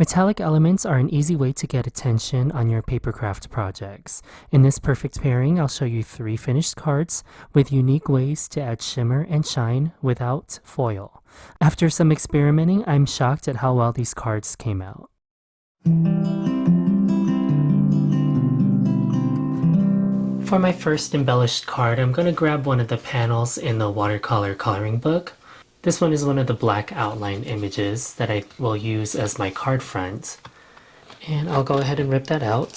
Metallic elements are an easy way to get attention on your papercraft projects. In this perfect pairing, I'll show you 3 finished cards with unique ways to add shimmer and shine without foil. After some experimenting, I'm shocked at how well these cards came out. For my first embellished card, I'm going to grab one of the panels in the watercolor coloring book. This one is one of the black outline images that I will use as my card front. And I'll go ahead and rip that out.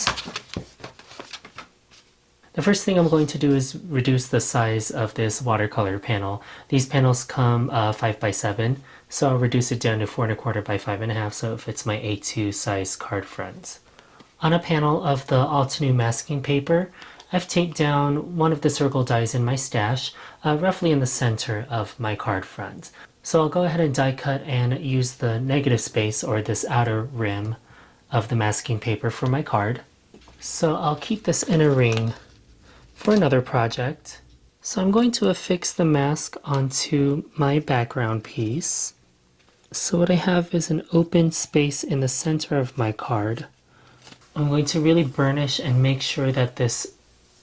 The first thing I'm going to do is reduce the size of this watercolor panel. These panels come 5 by 7, so I'll reduce it down to 4 1/4 by 5 1/2 so it fits my A2 size card front. On a panel of the All-to-New masking paper, I've taped down one of the circle dies in my stash, roughly in the center of my card front. So I'll go ahead and die cut and use the negative space, or this outer rim, of the masking paper for my card. So I'll keep this in a ring for another project. So I'm going to affix the mask onto my background piece. So what I have is an open space in the center of my card. I'm going to really burnish and make sure that this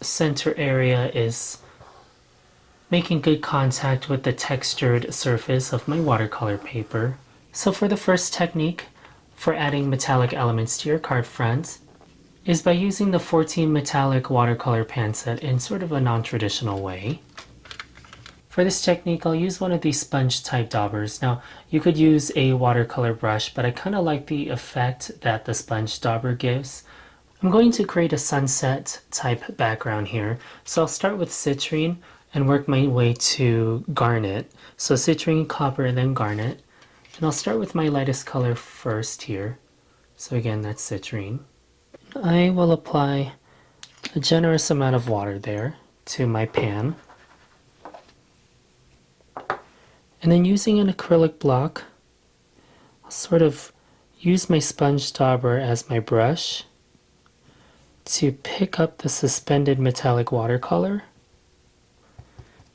center area is making good contact with the textured surface of my watercolor paper. So for the first technique for adding metallic elements to your card front is by using the 14 metallic watercolor pan set in sort of a non-traditional way. For this technique, I'll use one of these sponge type daubers. Now, you could use a watercolor brush, but I kind of like the effect that the sponge dauber gives. I'm going to create a sunset type background here. So I'll start with citrine and work my way to garnet. So citrine, copper, and then garnet. And I'll start with my lightest color first here. So again, that's citrine. I will apply a generous amount of water there to my pan. And then using an acrylic block, I'll sort of use my sponge dauber as my brush to pick up the suspended metallic watercolor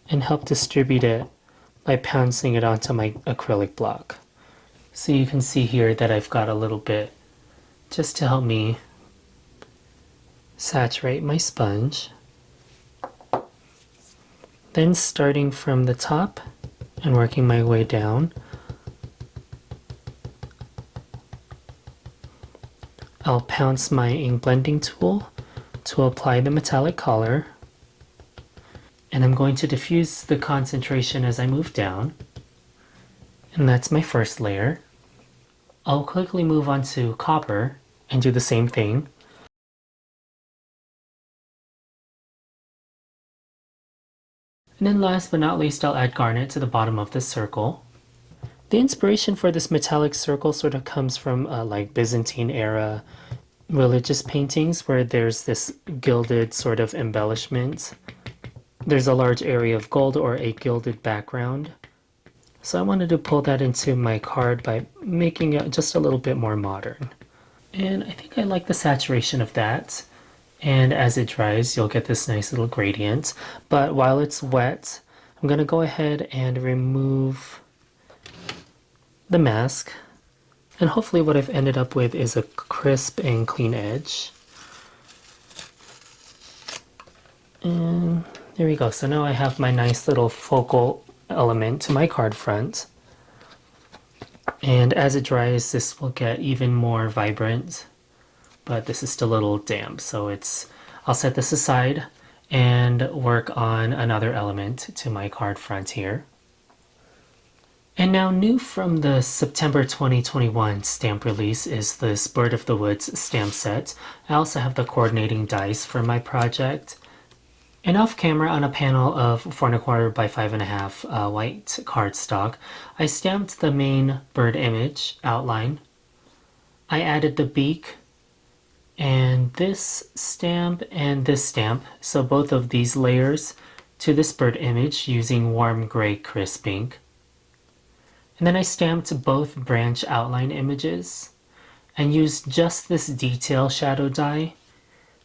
and help distribute it by pouncing it onto my acrylic block. So you can see here that I've got a little bit just to help me saturate my sponge. Then starting from the top and working my way down, I'll pounce my ink blending tool to apply the metallic color, and I'm going to diffuse the concentration as I move down, and that's my first layer. I'll quickly move on to copper and do the same thing. And then last but not least, I'll add garnet to the bottom of the circle. The inspiration for this metallic circle sort of comes from like Byzantine era religious paintings where there's this gilded sort of embellishment. There's a large area of gold or a gilded background. So I wanted to pull that into my card by making it just a little bit more modern. And I think I like the saturation of that. And as it dries, you'll get this nice little gradient. But while it's wet, I'm going to go ahead and remove the mask, and hopefully what I've ended up with is a crisp and clean edge. And there we go. So now I have my nice little focal element to my card front, and as it dries this will get even more vibrant, but this is still a little damp, so I'll set this aside and work on another element to my card front here. And now new from the September 2021 stamp release is this Bird of the Woods stamp set. I also have the coordinating dies for my project. And off camera on a panel of 4 1/4 by 5 1/2 white cardstock, I stamped the main bird image outline. I added the beak and this stamp, so both of these layers to this bird image using warm gray crisp ink. And then I stamped both branch outline images and used just this detail shadow die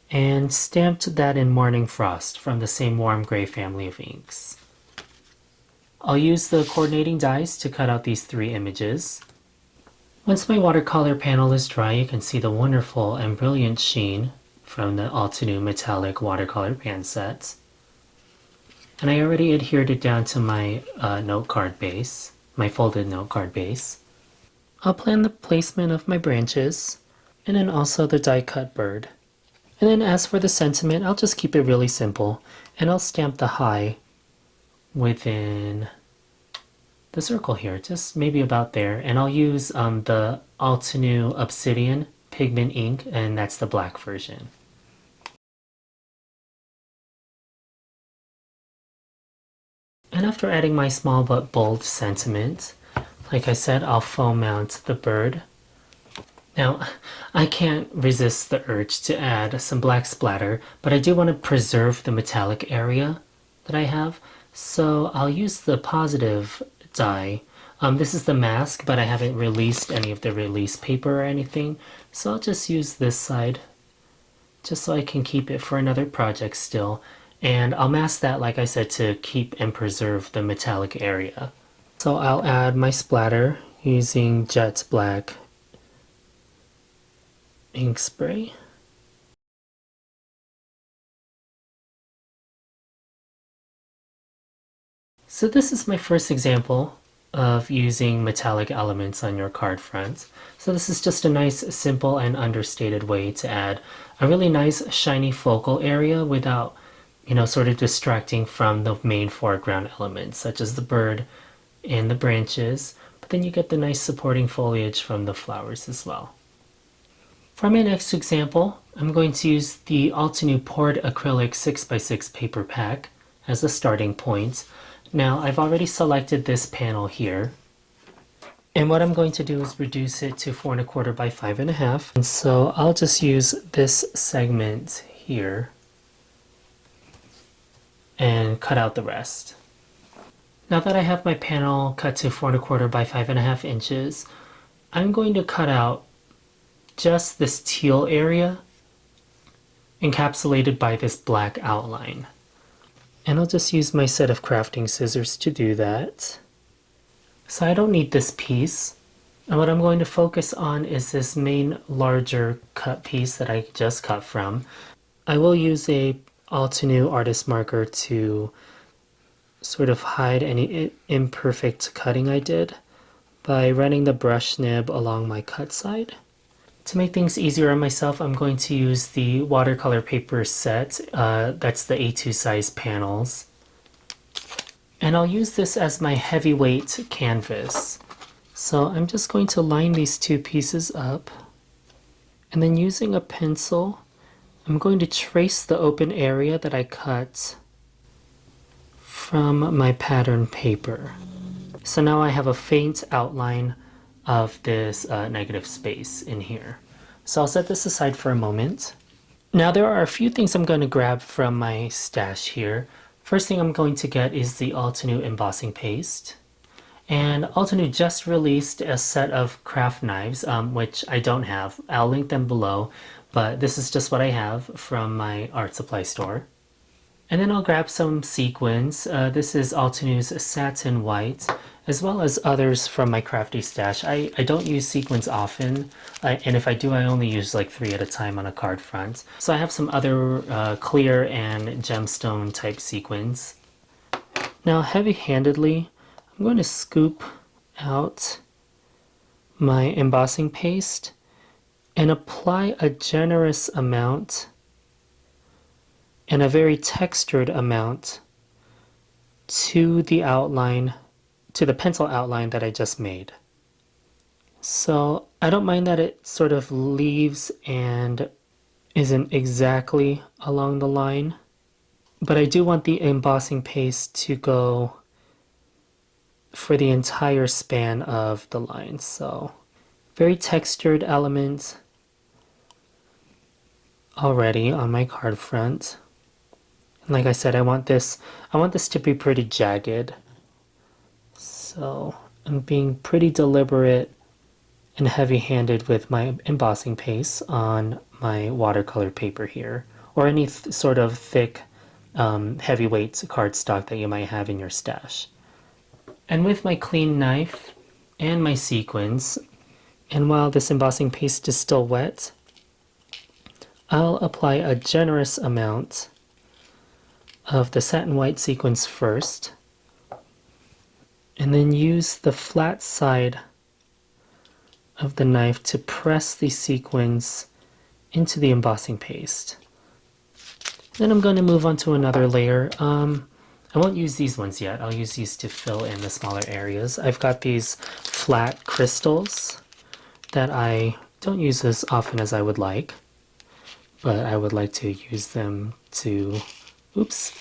and stamped that in Morning Frost from the same warm gray family of inks. I'll use the coordinating dies to cut out these 3 images. Once my watercolor panel is dry, you can see the wonderful and brilliant sheen from the all-to-new metallic watercolor pan sets. And I already adhered it down to my note card base, my folded note card base. I'll plan the placement of my branches, and then also the die cut bird. And then as for the sentiment, I'll just keep it really simple, and I'll stamp the high within the circle here, just maybe about there. And I'll use the all-to-new Obsidian Pigment Ink, and that's the black version. And after adding my small but bold sentiment, like I said, I'll foam mount the bird. Now, I can't resist the urge to add some black splatter, but I do want to preserve the metallic area that I have, so I'll use the positive dye. This is the mask, but I haven't released any of the release paper or anything, so I'll just use this side just so I can keep it for another project still. And I'll mask that, like I said, to keep and preserve the metallic area. So I'll add my splatter using jet black ink spray. So this is my first example of using metallic elements on your card front. So this is just a nice, simple, and understated way to add a really nice shiny focal area without, sort of distracting from the main foreground elements, such as the bird and the branches, but then you get the nice supporting foliage from the flowers as well. For my next example, I'm going to use the all-to-new poured acrylic 6x6 paper pack as a starting point. Now, I've already selected this panel here, and what I'm going to do is reduce it to 4 1/4 by 5 1/2. And so I'll just use this segment here and cut out the rest. Now that I have my panel cut to 4 1/4 by 5 1/2 inches, I'm going to cut out just this teal area encapsulated by this black outline. And I'll just use my set of crafting scissors to do that. So I don't need this piece. And what I'm going to focus on is this main larger cut piece that I just cut from. I will use a all-to-new artist marker to sort of hide any imperfect cutting I did by running the brush nib along my cut side. To make things easier on myself, I'm going to use the Watercolor Paper Set. That's the A2 size panels. And I'll use this as my heavyweight canvas. So I'm just going to line these two pieces up. And then using a pencil, I'm going to trace the open area that I cut from my pattern paper. So now I have a faint outline of this negative space in here. So I'll set this aside for a moment. Now there are a few things I'm going to grab from my stash here. First thing I'm going to get is the all-to-new embossing paste. And all-to-new just released a set of craft knives, which I don't have. I'll link them below, but this is just what I have from my art supply store. And then I'll grab some sequins. This is all-to-new's satin white, as well as others from my crafty stash. I don't use sequins often, and if I do, I only use like 3 at a time on a card front. So I have some other clear and gemstone type sequins. Now heavy-handedly, I'm going to scoop out my embossing paste and apply a generous amount and a very textured amount to the outline, to the pencil outline that I just made. So I don't mind that it sort of leaves and isn't exactly along the line, but I do want the embossing paste to go for the entire span of the line. So very textured element already on my card front. And like I said, I want this to be pretty jagged. So I'm being pretty deliberate and heavy-handed with my embossing paste on my watercolor paper here, or any sort of thick heavyweight cardstock that you might have in your stash. And with my clean knife and my sequins, And while this embossing paste is still wet, I'll apply a generous amount of the satin white sequins first, and then use the flat side of the knife to press the sequins into the embossing paste. Then I'm going to move on to another layer. I won't use these ones yet. I'll use these to fill in the smaller areas. I've got these flat crystals that I don't use as often as I would like, but I would like to use them to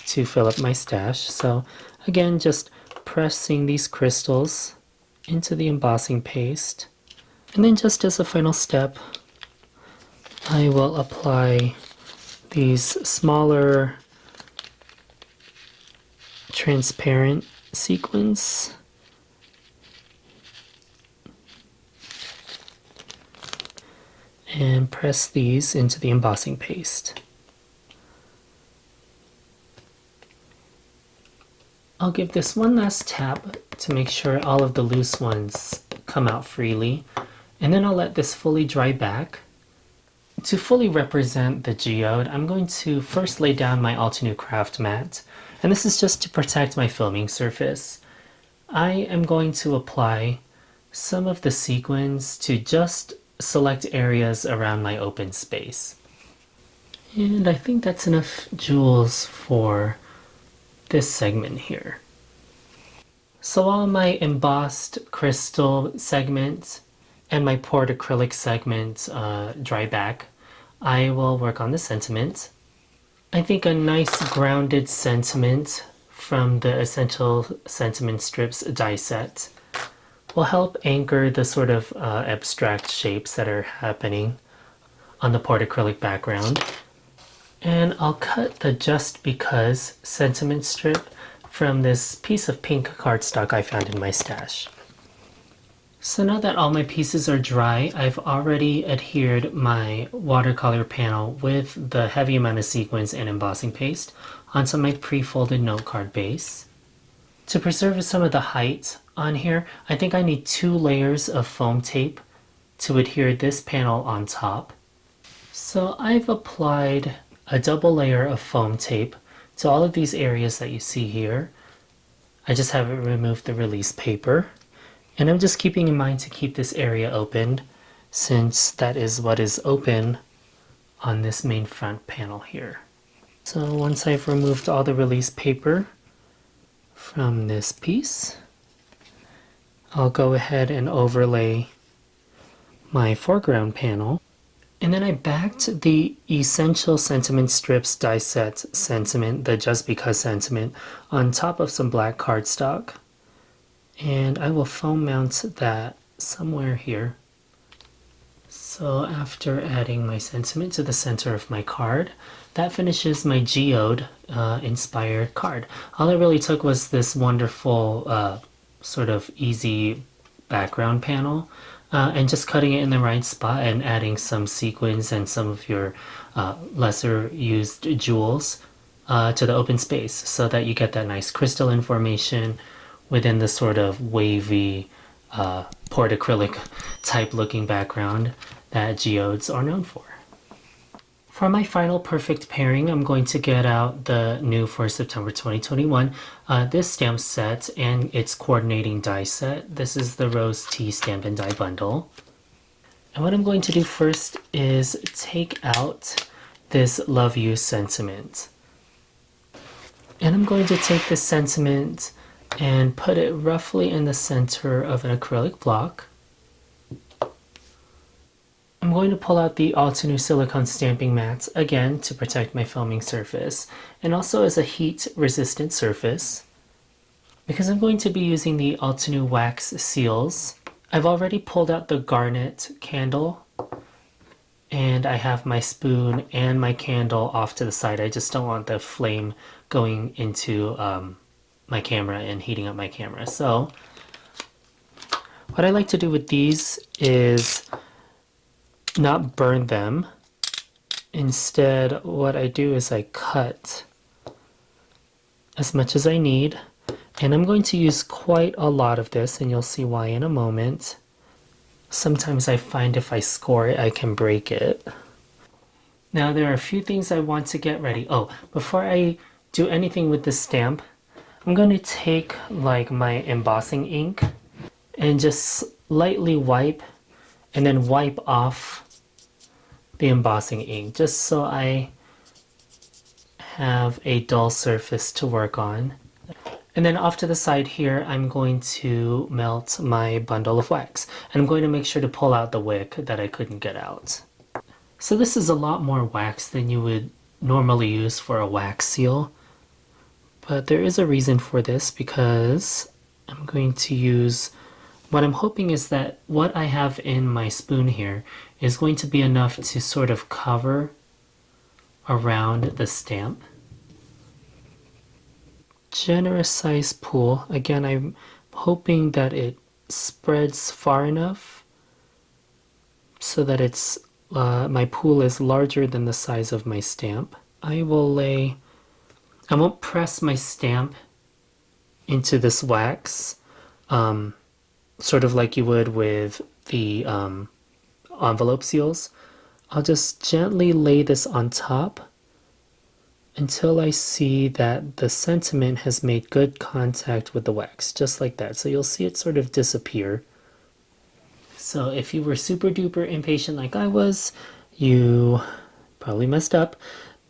fill up my stash. So again, just pressing these crystals into the embossing paste. And then just as a final step, I will apply these smaller transparent sequins. And press these into the embossing paste. I'll give this one last tap to make sure all of the loose ones come out freely, and then I'll let this fully dry back. To fully represent the geode, I'm going to first lay down my Altenew craft mat, and this is just to protect my filming surface. I am going to apply some of the sequins to just select areas around my open space. And I think that's enough jewels for this segment here. So while my embossed crystal segment and my poured acrylic segment dry back, I will work on the sentiment. I think a nice grounded sentiment from the Essential Sentiment Strips die set will help anchor the sort of abstract shapes that are happening on the poured acrylic background. And I'll cut the Just Because sentiment strip from this piece of pink cardstock I found in my stash. So now that all my pieces are dry, I've already adhered my watercolor panel with the heavy amount of sequins and embossing paste onto my pre-folded note card base. To preserve some of the height on here, I think I need 2 layers of foam tape to adhere this panel on top. So I've applied a double layer of foam tape to all of these areas that you see here. I just haven't removed the release paper, and I'm just keeping in mind to keep this area open, since that is what is open on this main front panel here. So once I've removed all the release paper from this piece, I'll go ahead and overlay my foreground panel. And then I backed the Essential Sentiment Strips die set sentiment, the Just Because sentiment, on top of some black cardstock. And I will foam mount that somewhere here. So after adding my sentiment to the center of my card, that finishes my geode inspired card. All it really took was this wonderful sort of easy background panel, and just cutting it in the right spot and adding some sequins and some of your lesser used jewels to the open space, so that you get that nice crystalline formation within the sort of wavy poured acrylic type looking background that geodes are known for. For my final perfect pairing, I'm going to get out the new for September 2021, this stamp set and its coordinating die set. This is the Rose Tea Stamp and Die Bundle. And what I'm going to do first is take out this Love You sentiment. And I'm going to take this sentiment and put it roughly in the center of an acrylic block. I'm going to pull out the Altenew silicone stamping mat again to protect my filming surface, and also as a heat resistant surface. Because I'm going to be using the Altenew wax seals, I've already pulled out the garnet candle, and I have my spoon and my candle off to the side. I just don't want the flame going into my camera and heating up my camera. So what I like to do with these is not burn them. Instead, what I do is I cut as much as I need, and I'm going to use quite a lot of this, and you'll see why in a moment. Sometimes I find if I score it, I can break it. Now there are a few things I want to get ready. Oh, before I do anything with this stamp, I'm going to take like my embossing ink and just lightly wipe and then wipe off the embossing ink just so I have a dull surface to work on. And then off to the side here, I'm going to melt my bundle of wax. And I'm going to make sure to pull out the wick that I couldn't get out. So this is a lot more wax than you would normally use for a wax seal. But there is a reason for this because I'm going to use, what I'm hoping is that what I have in my spoon here is going to be enough to sort of cover around the stamp. Generous size pool. Again, I'm hoping that it spreads far enough so that it's my pool is larger than the size of my stamp. I won't press my stamp into this wax sort of like you would with the envelope seals. I'll just gently lay this on top until I see that the sentiment has made good contact with the wax, just like that. So you'll see it sort of disappear. So if you were super duper impatient like I was, you probably messed up.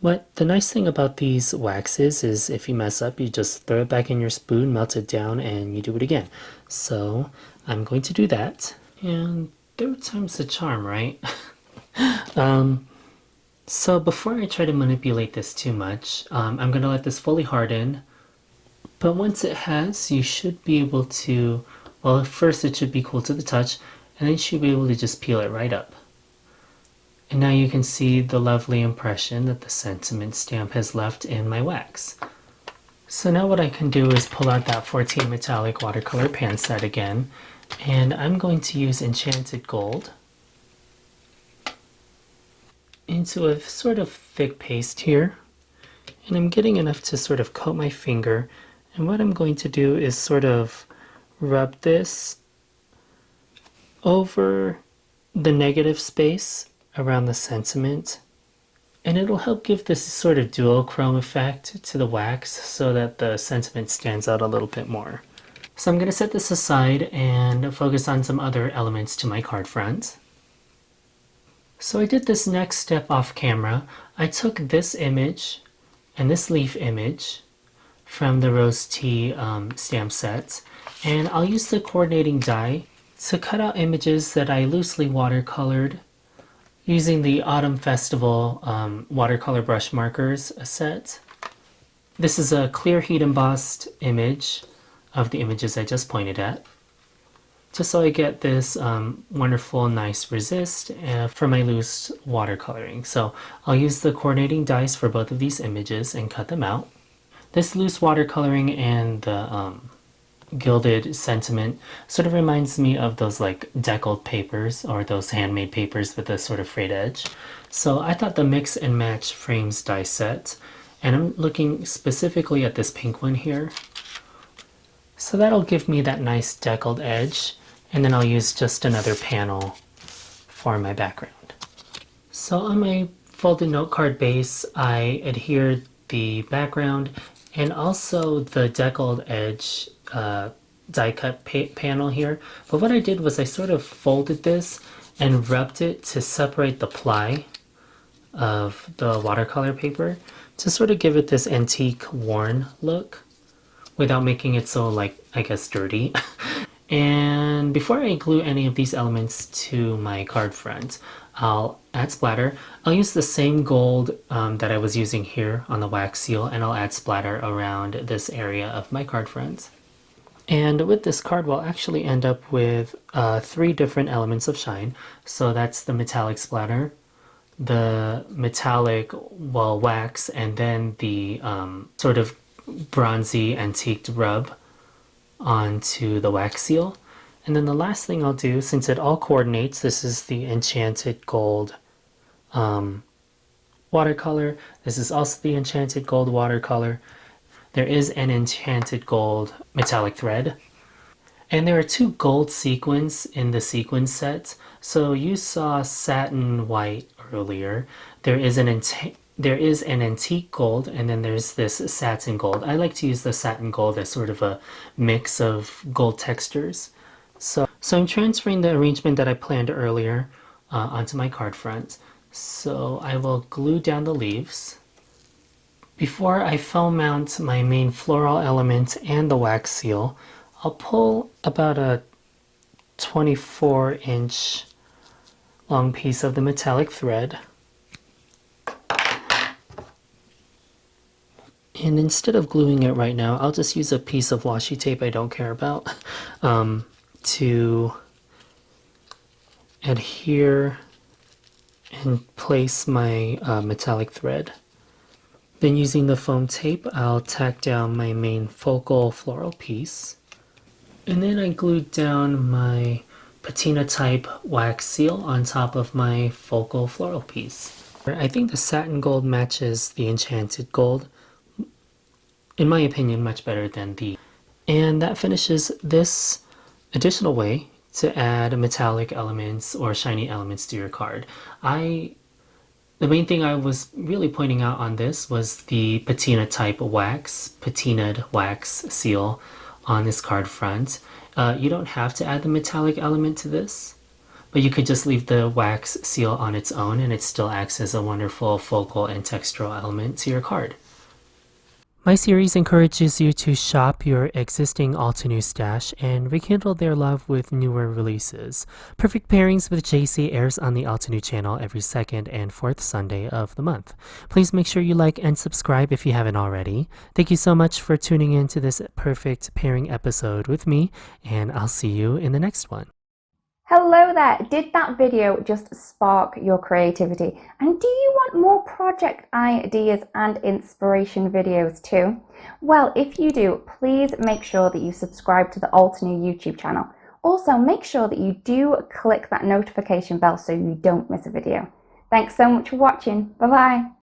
But the nice thing about these waxes is if you mess up, you just throw it back in your spoon, melt it down, and you do it again. So I'm going to do that. And third time's the charm, right? So before I try to manipulate this too much, I'm going to let this fully harden. But once it has, you should be able to, well, at first it should be cool to the touch, and then you should be able to just peel it right up. And now you can see the lovely impression that the sentiment stamp has left in my wax. So now what I can do is pull out that 14 metallic watercolor pan set again, and I'm going to use Enchanted Gold into a sort of thick paste here, and I'm getting enough to sort of coat my finger, and what I'm going to do is sort of rub this over the negative space around the sentiment, and it'll help give this sort of duochrome effect to the wax so that the sentiment stands out a little bit more. So I'm going to set this aside and focus on some other elements to my card front. So I did this next step off camera. I took this image and this leaf image from the Rose Tea stamp set, and I'll use the coordinating die to cut out images that I loosely watercolored using the Autumn Festival watercolor brush markers set. This is a clear heat embossed image of the images I just pointed at, just so I get this wonderful, nice resist for my loose watercoloring. So I'll use the coordinating dies for both of these images and cut them out. This loose watercoloring and the gilded sentiment sort of reminds me of those like deckled papers or those handmade papers with a sort of frayed edge. So I thought the mix and match frames die set, and I'm looking specifically at this pink one here. So that'll give me that nice deckled edge, and then I'll use just another panel for my background. So on my folded note card base, I adhered the background and also the deckled edge die cut panel here. But what I did was I sort of folded this and rubbed it to separate the ply of the watercolor paper to sort of give it this antique worn look without making it so, like, I guess dirty. And before I glue any of these elements to my card front, I'll add splatter. I'll use the same gold that I was using here on the wax seal, and I'll add splatter around this area of my card front. And with this card, we'll actually end up with 3 different elements of shine. So that's the metallic splatter, the metallic, well, wax, and then the sort of bronzy antiqued rub onto the wax seal. And then the last thing I'll do, since it all coordinates, this is the Enchanted Gold watercolor. This is also the Enchanted Gold watercolor. There is an Enchanted Gold metallic thread. And there are two gold sequins in the sequin set. So you saw satin white earlier. There is an antique gold, and then there's this satin gold. I like to use the satin gold as sort of a mix of gold textures. So I'm transferring the arrangement that I planned earlier onto my card front. So I will glue down the leaves. Before I foam mount my main floral element and the wax seal, I'll pull about a 24-inch long piece of the metallic thread. And instead of gluing it right now, I'll just use a piece of washi tape I don't care about to adhere and place my metallic thread. Then using the foam tape, I'll tack down my main focal floral piece. And then I glued down my patina type wax seal on top of my focal floral piece. I think the satin gold matches the enchanted gold, in my opinion, much better than the. And that finishes this additional way to add metallic elements or shiny elements to your card. The main thing I was really pointing out on this was the patina type wax, patinaed wax seal on this card front. You don't have to add the metallic element to this, but you could just leave the wax seal on its own and it still acts as a wonderful focal and textural element to your card. My series encourages you to shop your existing Altenew stash and rekindle their love with newer releases. Perfect Pairings with Jaycee airs on the Altenew channel every second and fourth Sunday of the month. Please make sure you like and subscribe if you haven't already. Thank you so much for tuning in to this perfect pairing episode with me, and I'll see you in the next one. Hello there! Did that video just spark your creativity? And do you want more project ideas and inspiration videos too? Well, if you do, please make sure that you subscribe to the Altenew YouTube channel. Also, make sure that you do click that notification bell so you don't miss a video. Thanks so much for watching. Bye bye!